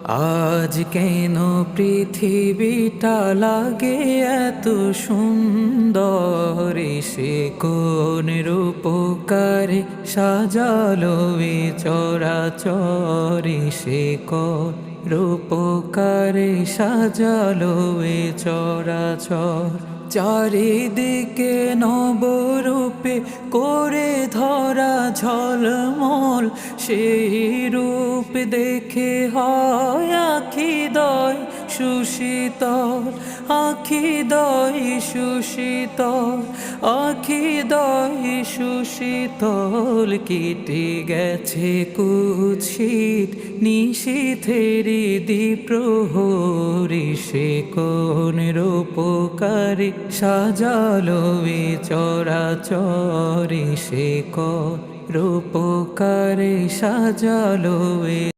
আজ কেন পৃথিবীটা লাগে এত সুন্দর, সে কোন রূপকারে সাজালো এ চরাচর, সে কোন রূপকারে সাজালো এ চরাচর। চারিদিকে নবরূপে করে ধরা ঝলমল, সেই রূপ দেখে হয় আখিদয় সুশীতল, আখিদয় সুশীতল, আখিদয় সুশীতল। কেটে গেছে কুৎসিত নিশীথেরি দ্বীপ্রহরী, সে কোন রূপকারে সাজালো এ চরাচর, সে কোন রূপকারে সাজালো এ